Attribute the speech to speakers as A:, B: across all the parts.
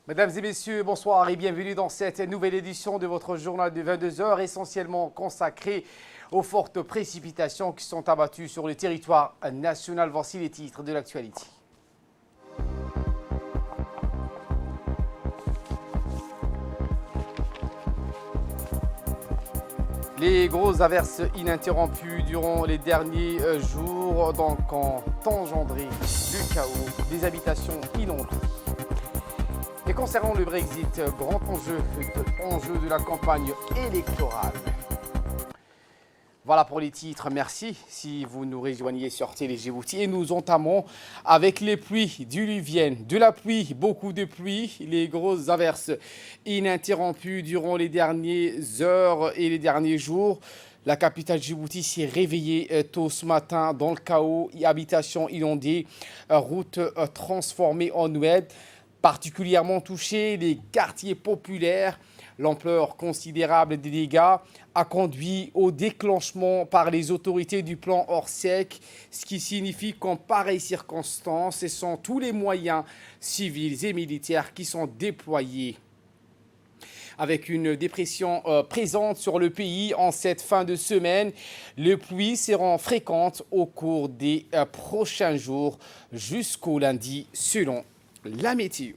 A: Mesdames et messieurs, bonsoir et bienvenue dans cette nouvelle édition de votre journal de 22 heures, essentiellement consacrée aux fortes précipitations qui sont abattues sur le territoire national. Voici les titres de l'actualité. Les grosses averses ininterrompues durant les derniers jours ont engendré le chaos, des habitations inondées. Et concernant le Brexit, grand enjeu de la campagne électorale. Voilà pour les titres, merci si vous nous rejoignez sur Télé Djibouti. Et nous entamons avec les pluies diluviennes, de la pluie, beaucoup de pluie, les grosses averses ininterrompues durant les dernières heures et les derniers jours. La capitale Djibouti s'est réveillée tôt ce matin dans le chaos, habitations inondées, routes transformées en oued. Particulièrement touchés, les quartiers populaires. L'ampleur considérable des dégâts a conduit au déclenchement par les autorités du plan Orsec, ce qui signifie qu'en pareille circonstance, ce sont tous les moyens civils et militaires qui sont déployés. Avec une dépression présente sur le pays en cette fin de semaine, les pluies seront fréquentes au cours des prochains jours jusqu'au lundi selon la météo.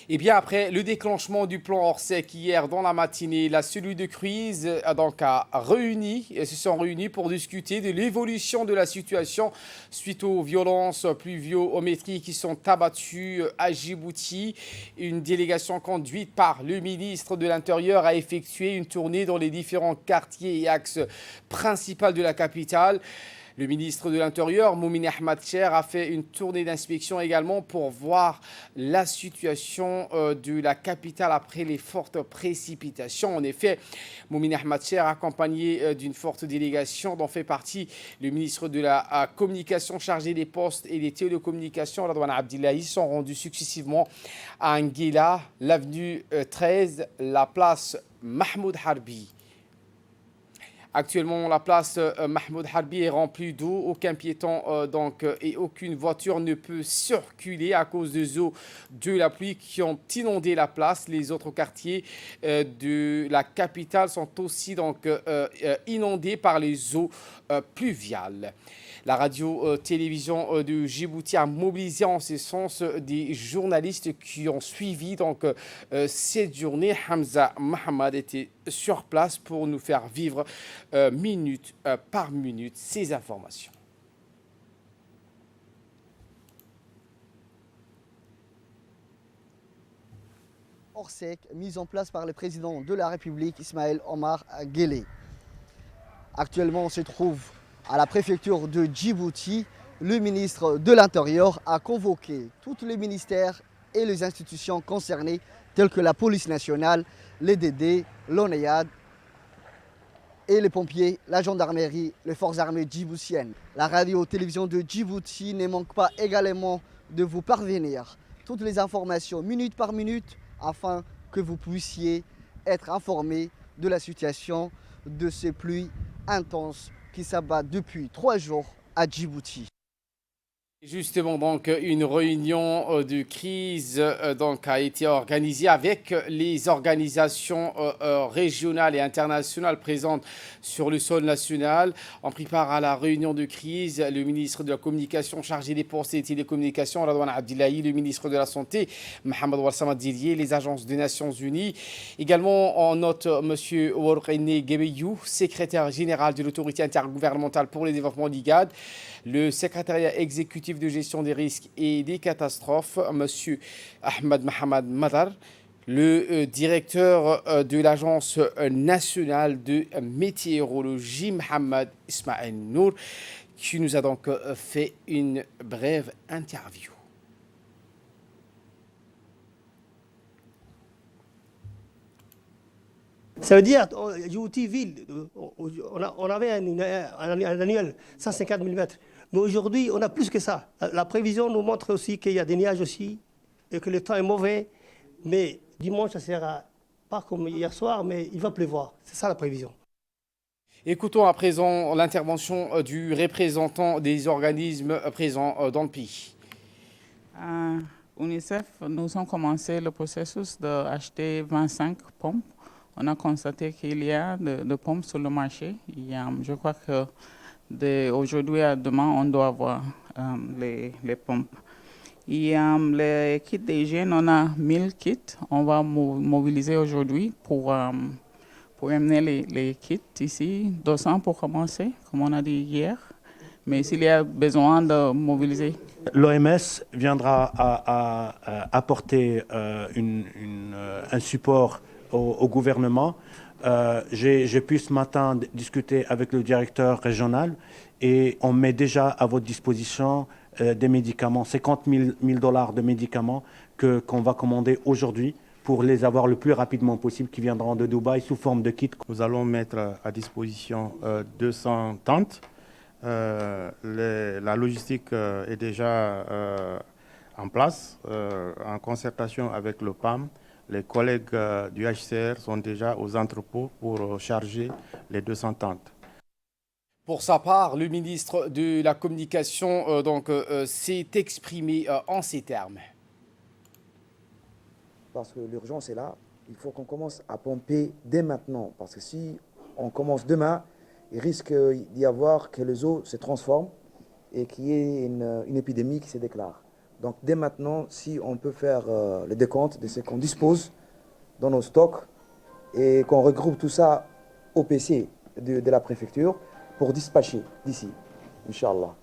A: Et bien après le déclenchement du plan Orsec hier dans la matinée, la cellule de crise se sont réunis pour discuter de l'évolution de la situation suite aux violences pluviométriques qui sont abattues à Djibouti. Une délégation conduite par le ministre de l'Intérieur a effectué une tournée dans les différents quartiers et axes principaux de la capitale. Le ministre de l'Intérieur, Moumine Ahmad Cher, a fait une tournée d'inspection également pour voir la situation de la capitale après les fortes précipitations. En effet, Moumine Ahmad Cher, accompagné d'une forte délégation dont fait partie le ministre de la Communication chargé des postes et des télécommunications, Radouane Abdillahi, sont rendus successivement à Nguela, l'avenue 13, la place Mahmoud Harbi. Actuellement, la place Mahmoud Harbi est remplie d'eau. Aucun piéton et aucune voiture ne peut circuler à cause des eaux de la pluie qui ont inondé la place. Les autres quartiers de la capitale sont aussi inondés par les eaux pluviales. La radio-télévision de Djibouti a mobilisé en ce sens des journalistes qui ont suivi cette journée. Hamza Mohamed était sur place pour nous faire vivre minute par minute ces informations.
B: Orsec, mise en place par le président de la République, Ismaël Omar Guelleh. Actuellement, on se trouve à la préfecture de Djibouti. Le ministre de l'Intérieur a convoqué tous les ministères et les institutions concernées, telles que la police nationale, les DD, l'ONEAD et les pompiers, la gendarmerie, les forces armées djiboutiennes. La radio-télévision de Djibouti ne manque pas également de vous parvenir toutes les informations minute par minute afin que vous puissiez être informés de la situation de ces pluies intenses qui s'abattent depuis 3 jours à Djibouti.
A: Justement, une réunion de crise a été organisée avec les organisations régionales et internationales présentes sur le sol national. On prépare à la réunion de crise le ministre de la Communication chargé des postes et des télécommunications, Radouane Abdillahi, le ministre de la Santé, Mohamed Ouassama Dilié, les agences des Nations Unies. Également, on note M. Ouarkine Gebeyou, secrétaire général de l'autorité intergouvernementale pour le développement d'IGAD, le secrétariat exécutif de gestion des risques et des catastrophes, M. Ahmed Mohamed Madar, le directeur de l'Agence nationale de météorologie, Mohamed Ismaël Nour, qui nous a donc fait une brève interview.
C: Ça veut dire, Djibouti ville, on avait un annuel 150 mm. Mais aujourd'hui, on a plus que ça. La prévision nous montre aussi qu'il y a des nuages aussi, et que le temps est mauvais. Mais Dimanche, ça sera pas comme hier soir, mais il va pleuvoir. C'est ça la prévision.
A: Écoutons à présent l'intervention du représentant des organismes présents dans le pays.
D: À UNICEF, nous avons commencé le processus d'acheter 25 pompes. On a constaté qu'il y a de pompes sur le marché. Je crois que d'aujourd'hui à demain, on doit avoir les pompes. Et les kits d'hygiène, on a 1000 kits. On va mobiliser aujourd'hui pour amener les kits ici, 200 pour commencer, comme on a dit hier. Mais s'il y a besoin de mobiliser.
E: L'OMS viendra à apporter un support au gouvernement. J'ai pu ce matin discuter avec le directeur régional et on met déjà à votre disposition des médicaments, 50 000 $ de médicaments qu'on va commander aujourd'hui pour les avoir le plus rapidement possible, qui viendront de Dubaï sous forme de kit.
F: Nous allons mettre à disposition 200 tentes. La logistique est déjà en place, en concertation avec le PAM. Les collègues du HCR sont déjà aux entrepôts pour charger les 200 tentes.
A: Pour sa part, le ministre de la Communication s'est exprimé en ces termes.
G: Parce que l'urgence est là, il faut qu'on commence à pomper dès maintenant. Parce que si on commence demain, il risque d'y avoir que les eaux se transforment et qu'il y ait une épidémie qui se déclare. Donc dès maintenant, si on peut faire le décompte de ce qu'on dispose dans nos stocks et qu'on regroupe tout ça au PC de la préfecture pour dispatcher d'ici, Inch'Allah.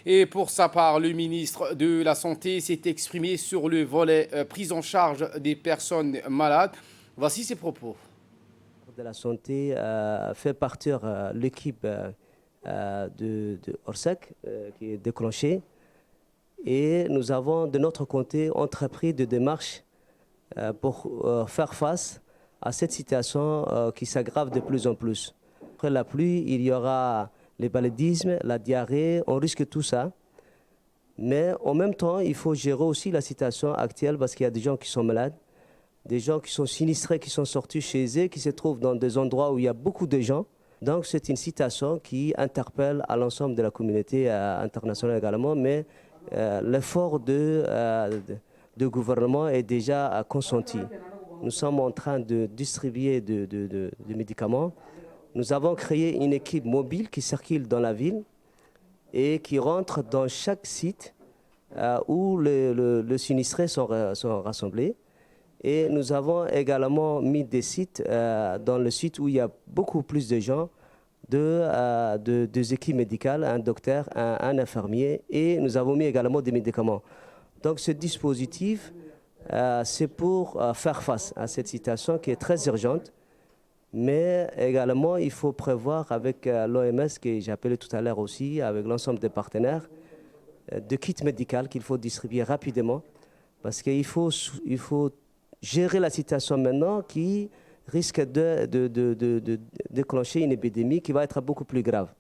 A: Et pour sa part, le ministre de la Santé s'est exprimé sur le volet prise en charge des personnes malades. Voici ses propos.
H: De la santé fait partir l'équipe de Orsec qui est déclenchée. Et nous avons de notre côté entrepris des démarches pour faire face à cette situation qui s'aggrave de plus en plus. Après la pluie, il y aura les paludismes, la diarrhée, on risque tout ça. Mais en même temps, il faut gérer aussi la situation actuelle parce qu'il y a des gens qui sont malades, des gens qui sont sinistrés, qui sont sortis chez eux, qui se trouvent dans des endroits où il y a beaucoup de gens. Donc c'est une situation qui interpelle à l'ensemble de la communauté internationale également, mais l'effort de gouvernement est déjà consenti. Nous sommes en train de distribuer des médicaments. Nous avons créé une équipe mobile qui circule dans la ville et qui rentre dans chaque site où les sinistrés sont rassemblés. Et nous avons également mis des sites dans le site où il y a beaucoup plus de gens, des équipes médicales, un docteur, un infirmier, et nous avons mis également des médicaments. Donc ce dispositif, c'est pour faire face à cette situation qui est très urgente, mais également il faut prévoir avec l'OMS, que j'ai appelé tout à l'heure aussi, avec l'ensemble des partenaires, de kits médicaux qu'il faut distribuer rapidement, parce qu'il faut gérer la situation maintenant qui risque de déclencher une épidémie qui va être beaucoup plus grave.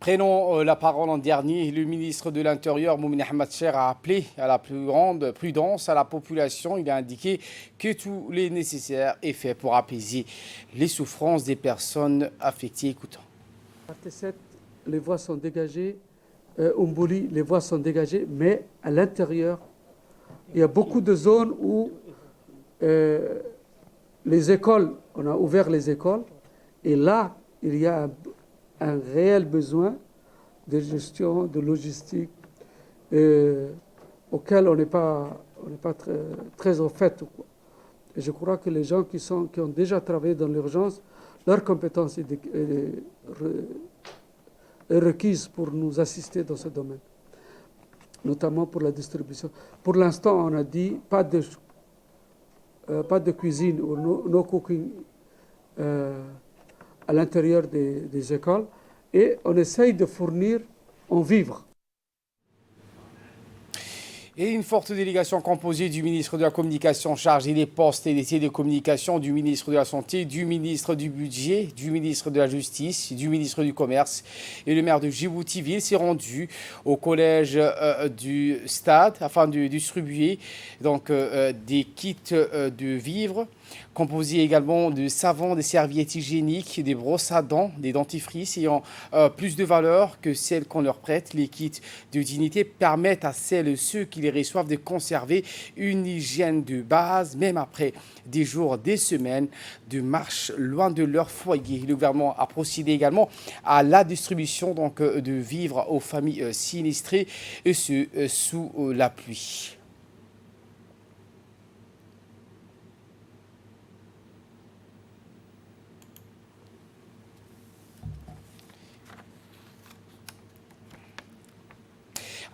A: Prenons la parole en dernier. Le ministre de l'Intérieur, Moumin Ahmed Cher, a appelé à la plus grande prudence à la population. Il a indiqué que tout le nécessaire est fait pour apaiser les souffrances des personnes affectées. Écoutons.
I: Partie 7, les voies sont dégagées. Oumboli, les voies sont dégagées, mais à l'intérieur, il y a beaucoup de zones où les écoles, on a ouvert les écoles, et là, il y a un réel besoin de gestion, de logistique, auquel on n'est pas très au fait. Et je crois que les gens qui ont déjà travaillé dans l'urgence, leur compétence est requise pour nous assister dans ce domaine, notamment pour la distribution. Pour l'instant, on a dit pas de cuisine ou no cooking à l'intérieur des écoles, et on essaye de fournir en vivres.
A: Et une forte délégation composée du ministre de la Communication chargé des postes et des télécommunications, du ministre de la Santé, du ministre du Budget, du ministre de la Justice, du ministre du Commerce et le maire de Djibouti-Ville s'est rendu au collège du stade afin de distribuer donc, des kits de vivres composés également de savons, des serviettes hygiéniques, des brosses à dents, des dentifrices ayant plus de valeur que celles qu'on leur prête. Les kits de dignité permettent à celles et ceux qui les reçoivent de conserver une hygiène de base, même après des jours, des semaines de marche loin de leur foyer. Le gouvernement a procédé également à la distribution donc, de vivres aux familles sinistrées, et ce sous la pluie.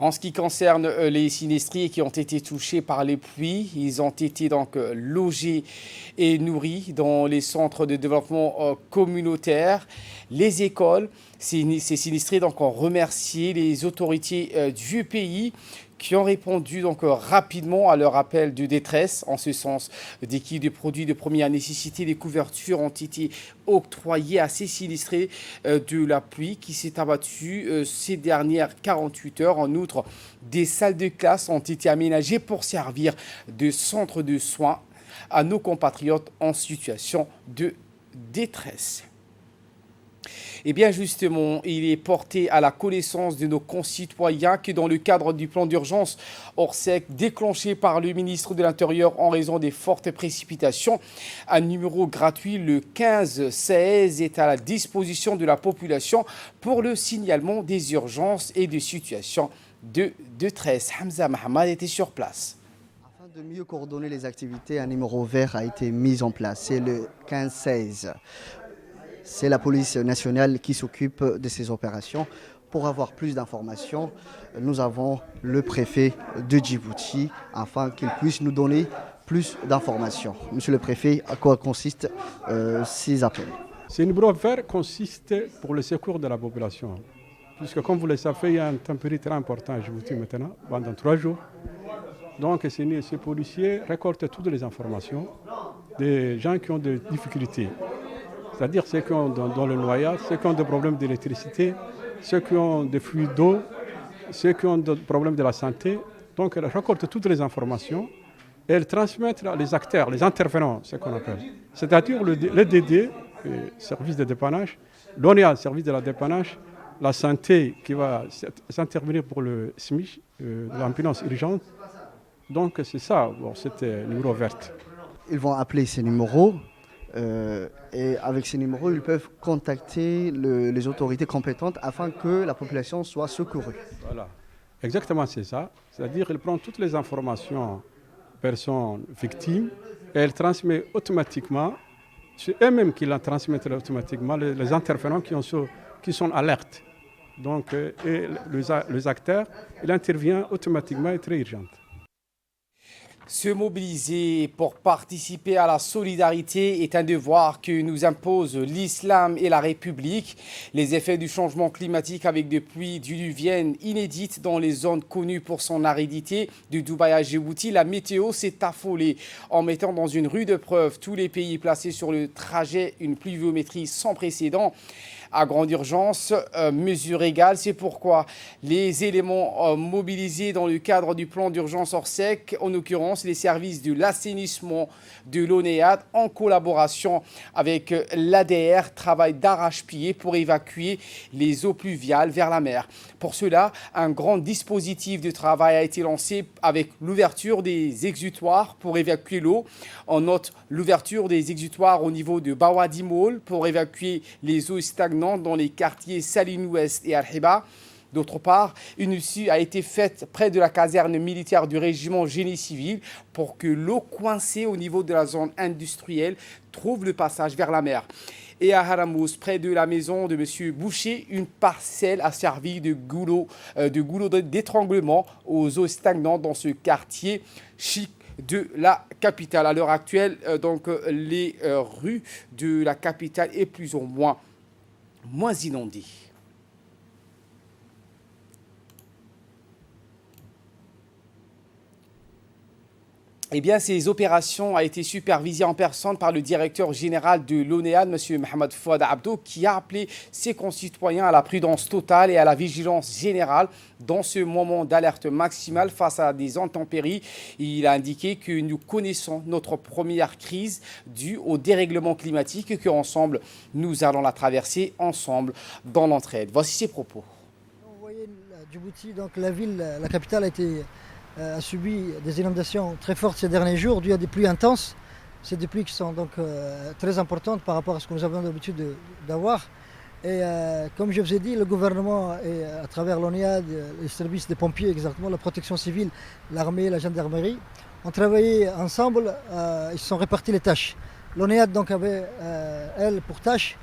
A: En ce qui concerne les sinistrés qui ont été touchés par les pluies, ils ont été donc logés et nourris dans les centres de développement communautaire, les écoles. Ces sinistrés donc ont remercié les autorités du pays qui ont répondu donc rapidement à leur appel de détresse. En ce sens, des kits de produits de première nécessité, des couvertures ont été octroyées à ces sinistrés de la pluie qui s'est abattue ces dernières 48 heures. En outre, des salles de classe ont été aménagées pour servir de centre de soins à nos compatriotes en situation de détresse. Et bien justement, il est porté à la connaissance de nos concitoyens que dans le cadre du plan d'urgence Orsec déclenché par le ministre de l'Intérieur en raison des fortes précipitations, un numéro gratuit, le 1516, est à la disposition de la population pour le signalement des urgences et des situations de détresse. Hamza Mahamad était sur place.
B: Afin de mieux coordonner les activités, un numéro vert a été mis en place. C'est le 1516. C'est la police nationale qui s'occupe de ces opérations. Pour avoir plus d'informations, nous avons le préfet de Djibouti afin qu'il puisse nous donner plus d'informations. Monsieur le préfet, à quoi consistent ces appels?
J: Ce numéro vert consiste pour le secours de la population. Puisque comme vous le savez, il y a un température très important à Djibouti maintenant, pendant 3 jours. Donc ces policiers récoltent toutes les informations des gens qui ont des difficultés. C'est-à-dire ceux qui ont dans le noyade, ceux qui ont des problèmes d'électricité, ceux qui ont des fuites d'eau, ceux qui ont des problèmes de la santé. Donc, elles récoltent toutes les informations et elles transmettent les acteurs, les intervenants, ce qu'on appelle. C'est-à-dire le DD, le service de dépannage, l'ONEA, service de la dépannage, la santé qui va s'intervenir pour le SMIC, l'ambulance urgente. Donc, c'est ça, c'était numéro vert.
B: Ils vont appeler ces numéros. Et avec ces numéros, ils peuvent contacter les autorités compétentes afin que la population soit secourue.
J: Voilà, exactement c'est ça. C'est-à-dire qu'ils prennent toutes les informations personnes victimes et elles transmettent automatiquement, c'est eux-mêmes qui la transmettent automatiquement, les intervenants qui sont alertes. Donc, et les acteurs, il intervient automatiquement et très urgent.
A: Se mobiliser pour participer à la solidarité est un devoir que nous impose l'islam et la République. Les effets du changement climatique avec des pluies diluviennes inédites dans les zones connues pour son aridité de Dubaï à Djibouti, la météo s'est affolée en mettant dans une rude épreuve tous les pays placés sur le trajet, une pluviométrie sans précédent. À grande urgence, mesure égale. C'est pourquoi les éléments mobilisés dans le cadre du plan d'urgence Orsec, en l'occurrence les services de l'assainissement de l'ONEAD, en collaboration avec l'ADR, travaillent d'arrache-pied pour évacuer les eaux pluviales vers la mer. Pour cela, un grand dispositif de travail a été lancé avec l'ouverture des exutoires pour évacuer l'eau. On note l'ouverture des exutoires au niveau de Bawadi Mall pour évacuer les eaux stagnantes dans les quartiers Saline Ouest et Al-Hiba. D'autre part, une issue a été faite près de la caserne militaire du régiment génie civil pour que l'eau coincée au niveau de la zone industrielle trouve le passage vers la mer. Et à Haramous, près de la maison de M. Boucher, une parcelle a servi de goulot d'étranglement aux eaux stagnantes dans ce quartier chic de la capitale. À l'heure actuelle, les rues de la capitale est plus ou moins inondées. Eh bien, ces opérations ont été supervisées en personne par le directeur général de l'ONEAD, M. Mohamed Fouad Abdo, qui a appelé ses concitoyens à la prudence totale et à la vigilance générale dans ce moment d'alerte maximale face à des intempéries. Il a indiqué que nous connaissons notre première crise due au dérèglement climatique et qu'ensemble, nous allons la traverser ensemble dans l'entraide. Voici ses propos.
K: Vous voyez, Djibouti, donc la ville, la capitale a subi des inondations très fortes ces derniers jours dues à des pluies intenses. C'est des pluies qui sont donc très importantes par rapport à ce que nous avons l'habitude d'avoir. Et comme je vous ai dit, le gouvernement, et à travers l'ONEAD, les services des pompiers, exactement, la protection civile, l'armée, la gendarmerie, ont travaillé ensemble, ils se sont répartis les tâches. L'ONEAD donc avait, elle, pour tâche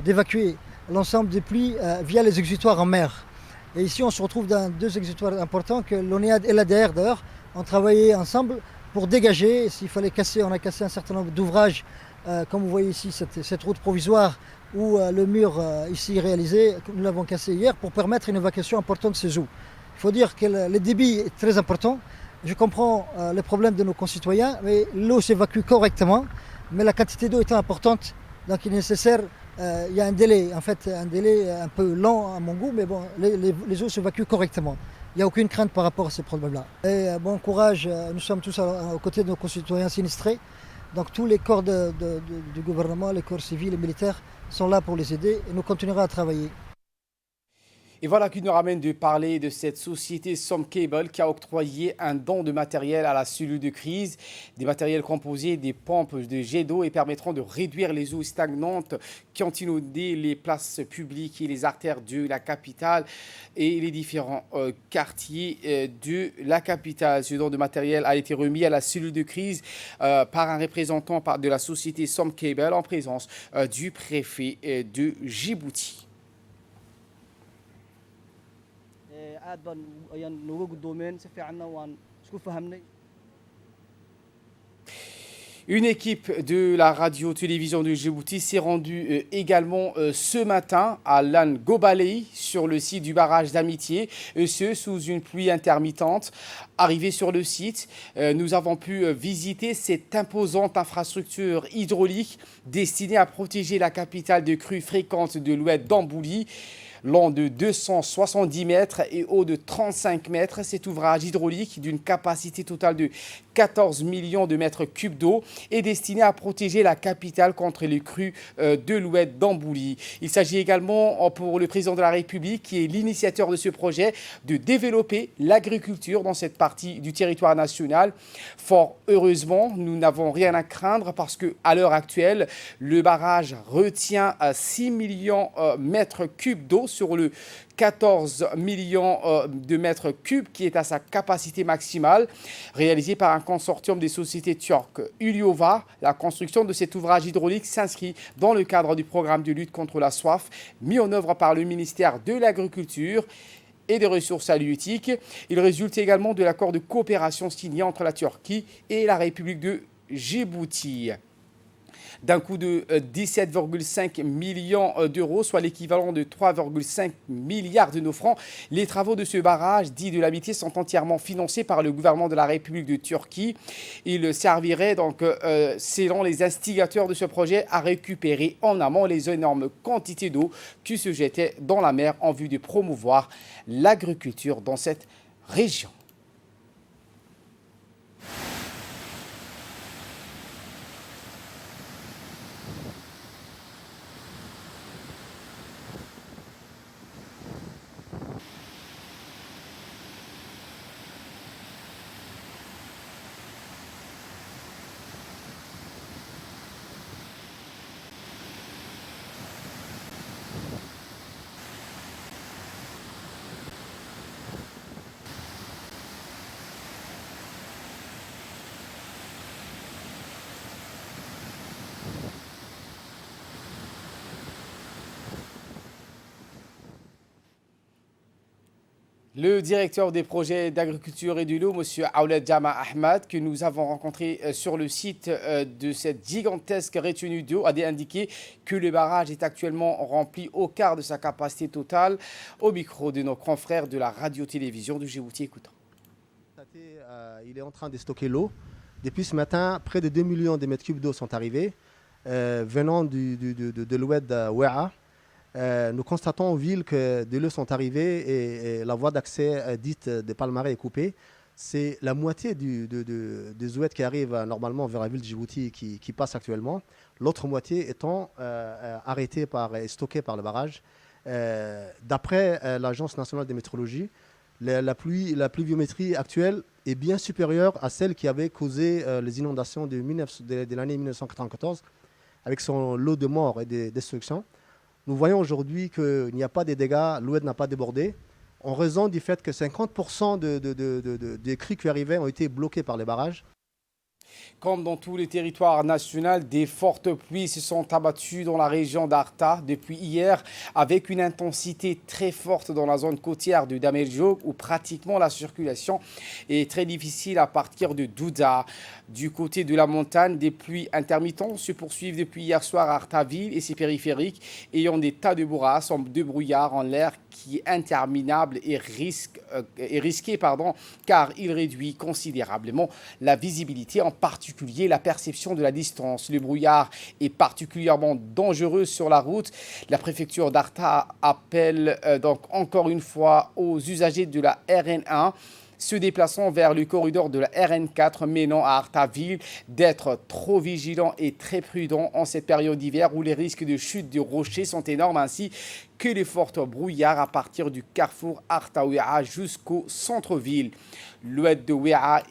K: d'évacuer l'ensemble des pluies via les exutoires en mer. Et ici, on se retrouve dans deux exutoires importants que l'ONEAD et l'ADR, d'ailleurs, ont travaillé ensemble pour dégager. S'il fallait casser, on a cassé un certain nombre d'ouvrages, comme vous voyez ici, cette route provisoire où le mur ici réalisé, nous l'avons cassé hier, pour permettre une évacuation importante de ces eaux. Il faut dire que le débit est très important. Je comprends les problèmes de nos concitoyens, mais l'eau s'évacue correctement. Mais la quantité d'eau étant importante, donc il est nécessaire. Il y a un délai, en fait, un délai un peu lent à mon goût, mais bon, les eaux s'évacuent correctement. Il n'y a aucune crainte par rapport à ces problèmes-là. Et bon courage, nous sommes tous aux côtés de nos concitoyens sinistrés. Donc tous les corps du gouvernement, les corps civils et militaires sont là pour les aider et nous continuerons à travailler.
A: Et voilà qui nous ramène de parler de cette société Somcable qui a octroyé un don de matériel à la cellule de crise, des matériels composés des pompes de jet d'eau et permettront de réduire les eaux stagnantes qui ont inondé les places publiques et les artères de la capitale et les différents quartiers de la capitale. Ce don de matériel a été remis à la cellule de crise par un représentant de la société Somcable en présence du préfet de Djibouti. Une équipe de la radio-télévision de Djibouti s'est rendue également ce matin à Lan Gobalei sur le site du barrage d'Amitié, ce sous une pluie intermittente. Arrivé sur le site, nous avons pu visiter cette imposante infrastructure hydraulique destinée à protéger la capitale de crues fréquentes de l'oued d'Ambouli. Long de 270 mètres et haut de 35 mètres, cet ouvrage hydraulique d'une capacité totale de 14 millions de mètres cubes d'eau est destiné à protéger la capitale contre les crues de l'oued d'Ambouli. Il s'agit également pour le président de la République, qui est l'initiateur de ce projet, de développer l'agriculture dans cette partie du territoire national. Fort heureusement, nous n'avons rien à craindre parce qu'à l'heure actuelle, le barrage retient 6 millions de mètres cubes d'eau sur le 14 millions de mètres cubes qui est à sa capacité maximale, réalisé par un consortium des sociétés turques Ulyova. La construction de cet ouvrage hydraulique s'inscrit dans le cadre du programme de lutte contre la soif mis en œuvre par le ministère de l'Agriculture et des Ressources halieutiques. Il résulte également de l'accord de coopération signé entre la Turquie et la République de Djibouti. D'un coût de 17,5 millions d'euros, soit l'équivalent de 3,5 milliards de nos francs. Les travaux de ce barrage dit de l'amitié sont entièrement financés par le gouvernement de la République de Turquie. Il servirait donc, selon les instigateurs de ce projet, à récupérer en amont les énormes quantités d'eau qui se jetaient dans la mer en vue de promouvoir l'agriculture dans cette région. Le directeur des projets d'agriculture et de l'eau, M. Aoulad Jama Ahmad, que nous avons rencontré sur le site de cette gigantesque retenue d'eau, a indiqué que le barrage est actuellement rempli au quart de sa capacité totale. Au micro de nos confrères de la radio-télévision de Djibouti, écoutons.
L: Il est en train de stocker l'eau. Depuis ce matin, près de 2 millions de mètres cubes d'eau sont arrivés, venant de l'oued Ouéa. Nous constatons aux villes que de l'eau sont arrivées et la voie d'accès dite de Palmarais est coupée. C'est la moitié des oueds qui arrivent normalement vers la ville de Djibouti qui passe actuellement. L'autre moitié étant arrêtée et stockée par le barrage. D'après l'Agence nationale de météorologie, la pluviométrie actuelle est bien supérieure à celle qui avait causé les inondations de l'année 1994, avec son lot de morts et de destructions. Nous voyons aujourd'hui qu'il n'y a pas de dégâts, l'oued n'a pas débordé, en raison du fait que 50% des crues qui arrivaient ont été bloqués par les barrages.
A: Comme dans tous les territoires nationaux, des fortes pluies se sont abattues dans la région d'Arta depuis hier, avec une intensité très forte dans la zone côtière de Dameljog, où pratiquement la circulation est très difficile à partir de Douda. Du côté de la montagne, des pluies intermittentes se poursuivent depuis hier soir à Artaville et ses périphériques, ayant des tas de bourrasques, de brouillard en l'air qui est interminable et risqué, car il réduit considérablement la visibilité, en particulier la perception de la distance. Le brouillard est particulièrement dangereux sur la route. La préfecture d'Arta appelle donc encore une fois aux usagers de la RN1 se déplaçant vers le corridor de la RN4 menant à Artaville d'être trop vigilants et très prudents en cette période d'hiver où les risques de chute de rochers sont énormes, ainsi que les fortes brouillards à partir du carrefour Arta-Ouéa jusqu'au centre-ville. L'oued de Ouéa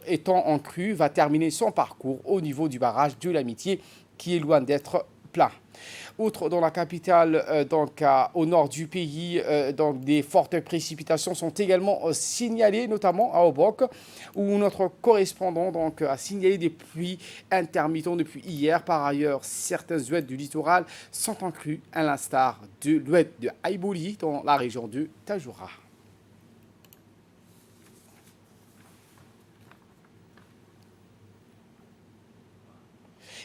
A: étant en crue va terminer son parcours au niveau du barrage de l'Amitié qui est loin d'être plein. Outre dans la capitale, au nord du pays, des fortes précipitations sont également signalées, notamment à Obok, où notre correspondant a signalé des pluies intermittentes depuis hier. Par ailleurs, certains oueds du littoral sont en crue, à l'instar de l'oued de Aïbouli dans la région de Tajoura.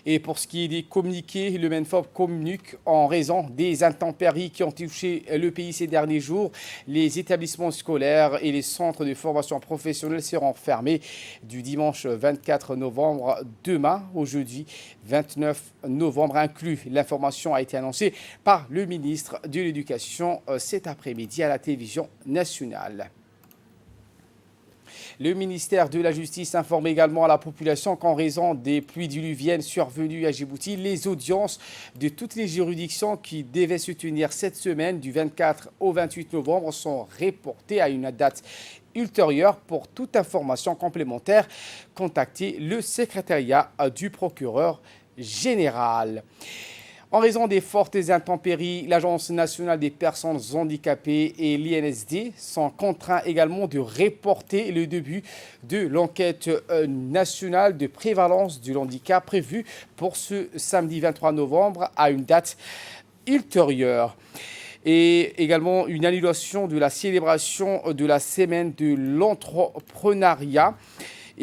A: Et pour ce qui est des communiqués, le MENFOP communique en raison des intempéries qui ont touché le pays ces derniers jours. Les établissements scolaires et les centres de formation professionnelle seront fermés du dimanche 24 novembre demain au jeudi 29 novembre inclus. L'information a été annoncée par le ministre de l'Éducation cet après-midi à la télévision nationale. Le ministère de la Justice informe également à la population qu'en raison des pluies diluviennes survenues à Djibouti, les audiences de toutes les juridictions qui devaient se tenir cette semaine du 24 au 28 novembre sont reportées à une date ultérieure. Pour toute information complémentaire, contactez le secrétariat du procureur général. En raison des fortes intempéries, l'Agence nationale des personnes handicapées et l'INSD sont contraints également de reporter le début de l'enquête nationale de prévalence du handicap prévue pour ce samedi 23 novembre à une date ultérieure. Et également une annulation de la célébration de la semaine de l'entrepreneuriat.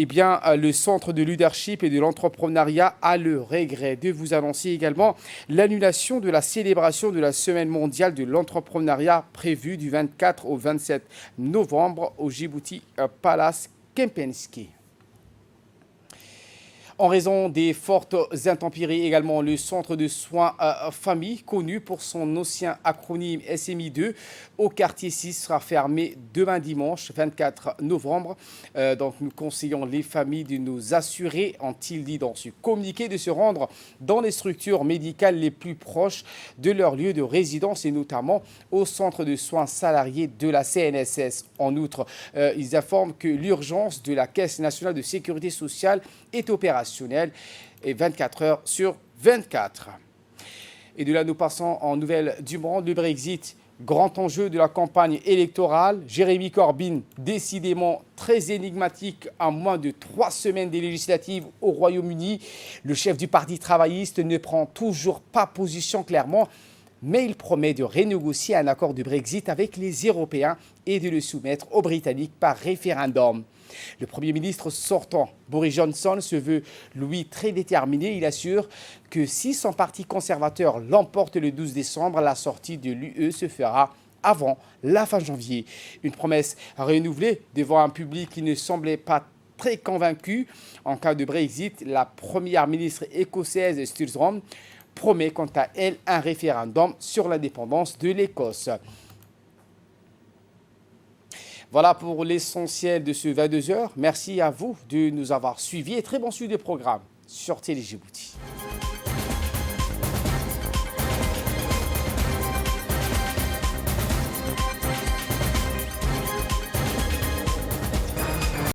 A: Eh bien, le Centre de leadership et de l'entrepreneuriat a le regret de vous annoncer également l'annulation de la célébration de la Semaine mondiale de l'entrepreneuriat prévue du 24 au 27 novembre au Djibouti Palace Kempinski. En raison des fortes intempéries également, le centre de soins famille, connu pour son ancien acronyme SMI2, au quartier 6 sera fermé demain dimanche 24 novembre. Donc nous conseillons les familles de nous assurer, ont-ils dit dans ce communiqué, de se rendre dans les structures médicales les plus proches de leur lieu de résidence et notamment au centre de soins salariés de la CNSS. En outre, ils informent que l'urgence de la Caisse nationale de sécurité sociale est opérationnelle et 24 heures sur 24. Et de là, nous passons en nouvelles du monde. Le Brexit, grand enjeu de la campagne électorale. Jeremy Corbyn, décidément très énigmatique à moins de 3 semaines des législatives au Royaume-Uni. Le chef du Parti travailliste ne prend toujours pas position clairement, mais il promet de renégocier un accord de Brexit avec les Européens et de le soumettre aux Britanniques par référendum. Le Premier ministre sortant, Boris Johnson, se veut, lui, très déterminé. Il assure que si son parti conservateur l'emporte le 12 décembre, la sortie de l'UE se fera avant la fin janvier. Une promesse renouvelée devant un public qui ne semblait pas très convaincue. En cas de Brexit, la première ministre écossaise Sturgeon promet quant à elle un référendum sur l'indépendance de l'Écosse. Voilà pour l'essentiel de ce 22h. Merci à vous de nous avoir suivis et très bon suivi des programmes sur Télé Djibouti.